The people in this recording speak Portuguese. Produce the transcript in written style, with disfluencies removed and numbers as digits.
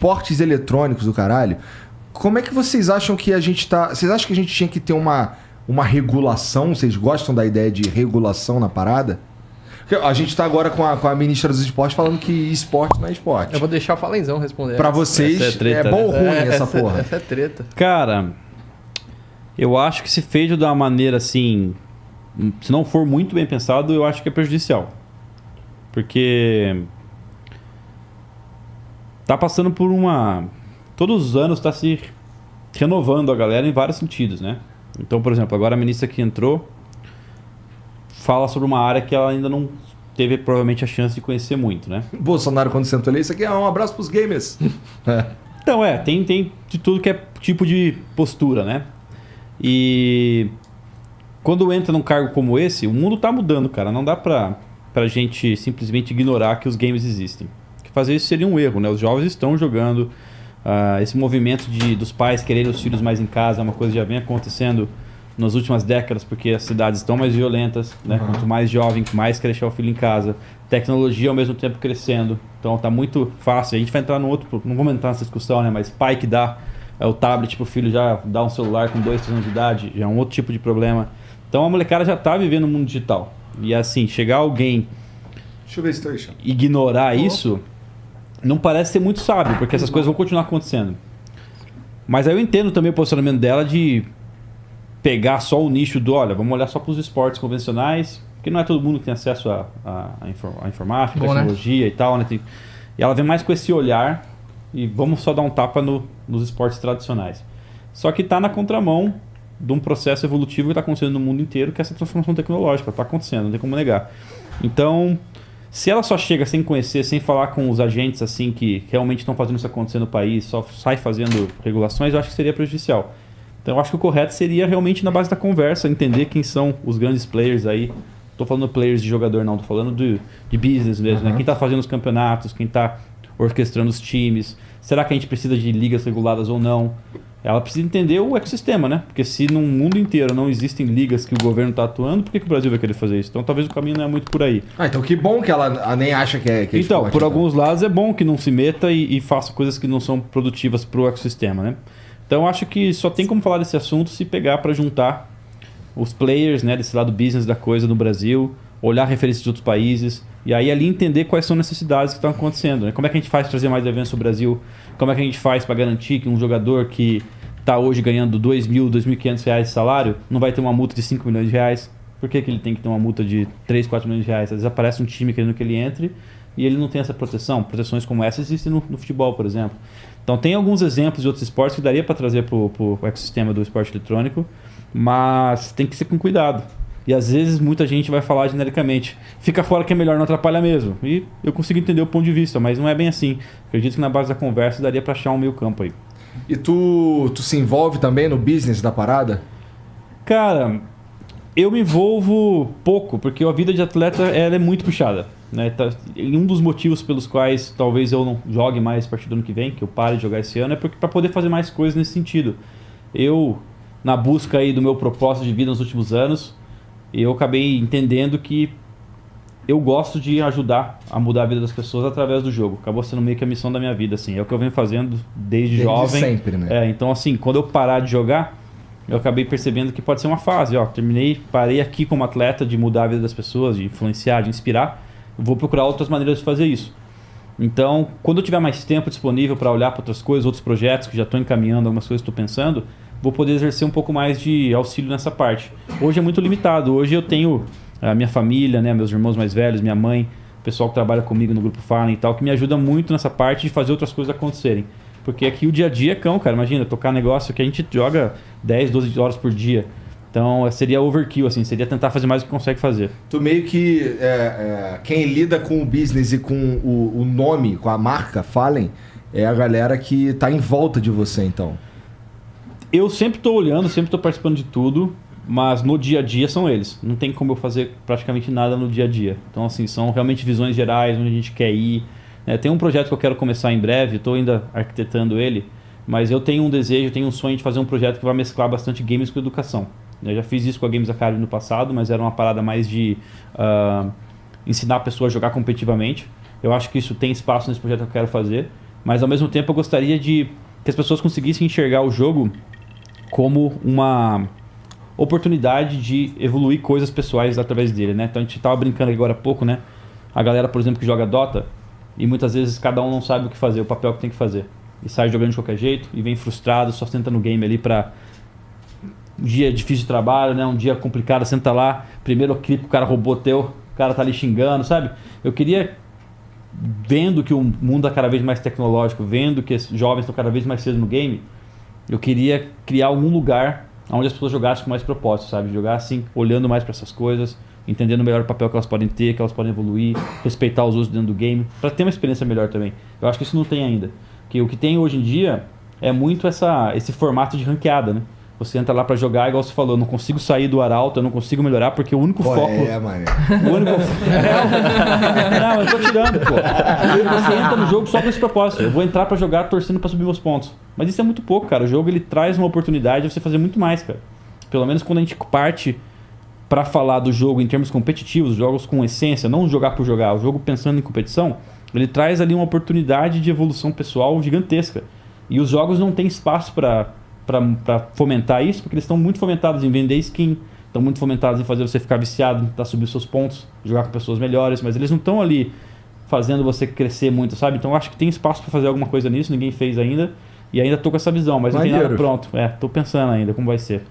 esportes eletrônicos do caralho, como é que vocês acham que a gente tá... Vocês acham que a gente tinha que ter uma regulação? Vocês gostam da ideia de regulação na parada? A gente tá agora com a ministra dos esportes falando que esporte não é esporte. Eu vou deixar o Falenzão responder. Pra vocês, é treta, bom ou ruim essa porra? Essa é treta. Cara, eu acho que se feito de uma maneira assim, se não for muito bem pensado, eu acho que é prejudicial. Porque tá passando por uma... Todos os anos tá se renovando a galera em vários sentidos, né? Então, por exemplo, agora a ministra que entrou fala sobre uma área que ela ainda não teve provavelmente a chance de conhecer muito, né? Bolsonaro, quando sentou ali, isso aqui é um abraço pros gamers. Então, tem de tudo que é tipo de postura, né? E quando entra num cargo como esse, o mundo tá mudando, cara. Não dá pra gente simplesmente ignorar que os games existem. Fazer isso seria um erro, né? Os jovens estão jogando. Esse movimento dos pais quererem os filhos mais em casa é uma coisa que já vem acontecendo nas últimas décadas, porque as cidades estão mais violentas, né? Quanto mais jovem, mais quer deixar o filho em casa. Tecnologia ao mesmo tempo crescendo. Então tá muito fácil. A gente vai entrar no outro... Não vamos entrar nessa discussão, né? Mas pai que dá o tablet pro filho já dá um celular com 2, 3 anos de idade, já é um outro tipo de problema. Então a molecada já tá vivendo o mundo digital. E assim, chegar alguém... Deixa eu ver se tá aí. Ignorar isso... Não parece ser muito sábio, porque essas coisas vão continuar acontecendo. Mas aí eu entendo também o posicionamento dela de pegar só o nicho do, olha, vamos olhar só para os esportes convencionais, porque não é todo mundo que tem acesso à informática, tecnologia, né? E tal, né? E ela vem mais com esse olhar e vamos só dar um tapa nos esportes tradicionais. Só que está na contramão de um processo evolutivo que está acontecendo no mundo inteiro, que é essa transformação tecnológica. Está acontecendo, não tem como negar. Então... Se ela só chega sem conhecer, sem falar com os agentes assim que realmente estão fazendo isso acontecer no país, só sai fazendo regulações, eu acho que seria prejudicial. Então eu acho que o correto seria realmente na base da conversa, entender quem são os grandes players aí. Estou falando players de jogador não, estou falando de business mesmo, né? Quem está fazendo os campeonatos, quem está orquestrando os times. Será que a gente precisa de ligas reguladas ou não? Ela precisa entender o ecossistema, né? Porque se no mundo inteiro não existem ligas que o governo está atuando, por que o Brasil vai querer fazer isso? Então talvez o caminho não é muito por aí. Então que bom que ela nem acha que é então, esporte, por alguns lados é bom que não se meta e faça coisas que não são produtivas para o ecossistema, né? Então eu acho que só tem como falar desse assunto se pegar para juntar os players, né, desse lado business da coisa no Brasil, olhar referências de outros países e aí ali entender quais são as necessidades que estão acontecendo, né? Como é que a gente faz para trazer mais eventos no Brasil? Como é que a gente faz para garantir que um jogador que está hoje ganhando R$2.000, R$2.500 de salário não vai ter uma multa de R$5 milhões? Por que ele tem que ter uma multa de R$3, R$4 milhões? Às vezes aparece um time querendo que ele entre e ele não tem essa proteção. Proteções como essa existem no futebol, por exemplo. Então tem alguns exemplos de outros esportes que daria para trazer para o ecossistema do esporte eletrônico, mas tem que ser com cuidado. E às vezes muita gente vai falar genericamente, fica fora que é melhor, não atrapalha mesmo. E eu consigo entender o ponto de vista, mas não é bem assim. Acredito que na base da conversa daria para achar um meio campo aí. E tu se envolve também no business da parada? Cara, eu me envolvo pouco, porque a vida de atleta ela é muito puxada, né? E um dos motivos pelos quais talvez eu não jogue mais a partir do ano que vem, que eu pare de jogar esse ano, é para poder fazer mais coisas nesse sentido. Eu, na busca aí do meu propósito de vida nos últimos anos, eu acabei entendendo que eu gosto de ajudar a mudar a vida das pessoas através do jogo. Acabou sendo meio que a missão da minha vida, assim. É o que eu venho fazendo desde jovem. Sempre, né? Então, assim, quando eu parar de jogar, eu acabei percebendo que pode ser uma fase. Parei aqui como atleta de mudar a vida das pessoas, de influenciar, de inspirar. Eu vou procurar outras maneiras de fazer isso. Então, quando eu tiver mais tempo disponível para olhar para outras coisas, outros projetos que já estou encaminhando, algumas coisas que estou pensando, vou poder exercer um pouco mais de auxílio nessa parte. Hoje é muito limitado. Hoje eu tenho a minha família, né, meus irmãos mais velhos, minha mãe, o pessoal que trabalha comigo no Grupo Fallen e tal, que me ajuda muito nessa parte de fazer outras coisas acontecerem. Porque aqui o dia a dia é cão, cara. Imagina, tocar negócio que a gente joga 10, 12 horas por dia. Então seria overkill, assim, seria tentar fazer mais do que consegue fazer. Tu meio que quem lida com o business e com o nome, com a marca Fallen, é a galera que tá em volta de você, então. Eu sempre estou olhando, sempre estou participando de tudo, mas no dia a dia são eles. Não tem como eu fazer praticamente nada no dia a dia. Então, assim, são realmente visões gerais, onde a gente quer ir. Tem um projeto que eu quero começar em breve, estou ainda arquitetando ele, mas eu tenho um desejo, tenho um sonho de fazer um projeto que vai mesclar bastante games com educação. Eu já fiz isso com a Games Academy no passado, mas era uma parada mais de ensinar a pessoa a jogar competitivamente. Eu acho que isso tem espaço nesse projeto que eu quero fazer. Mas ao mesmo tempo eu gostaria de que as pessoas conseguissem enxergar o jogo como uma oportunidade de evoluir coisas pessoais através dele, né? Então a gente tava brincando aqui agora há pouco, né? A galera, por exemplo, que joga Dota, e muitas vezes cada um não sabe o que fazer, o papel que tem que fazer. E sai jogando de qualquer jeito, e vem frustrado, só senta no game ali pra... Um dia difícil de trabalho, né? Um dia complicado, senta lá, primeiro clipe, o cara roubou teu, o cara tá ali xingando, sabe? Eu queria, vendo que o mundo é cada vez mais tecnológico, vendo que os jovens estão cada vez mais cedo no game, eu queria criar algum lugar onde as pessoas jogassem com mais propósito, sabe? Jogar assim, olhando mais para essas coisas, entendendo melhor o papel que elas podem ter, que elas podem evoluir, respeitar os usos dentro do game, para ter uma experiência melhor também. Eu acho que isso não tem ainda. Porque o que tem hoje em dia é muito esse formato de ranqueada, né? Você entra lá pra jogar, igual você falou, eu não consigo sair do Arauto, eu não consigo melhorar, porque o único foco... mano. O único... Não, eu tô tirando, pô. Você entra no jogo só com esse propósito. Eu vou entrar pra jogar torcendo pra subir meus pontos. Mas isso é muito pouco, cara. O jogo, ele traz uma oportunidade de você fazer muito mais, cara. Pelo menos quando a gente parte pra falar do jogo em termos competitivos, jogos com essência, não jogar por jogar, o jogo pensando em competição, ele traz ali uma oportunidade de evolução pessoal gigantesca. E os jogos não têm espaço pra fomentar isso, porque eles estão muito fomentados em vender skin, estão muito fomentados em fazer você ficar viciado, tentar subir seus pontos, jogar com pessoas melhores, mas eles não estão ali fazendo você crescer muito, sabe? Então eu acho que tem espaço para fazer alguma coisa nisso, ninguém fez ainda, e ainda tô com essa visão, mas não tem nada pronto. Tô pensando ainda como vai ser.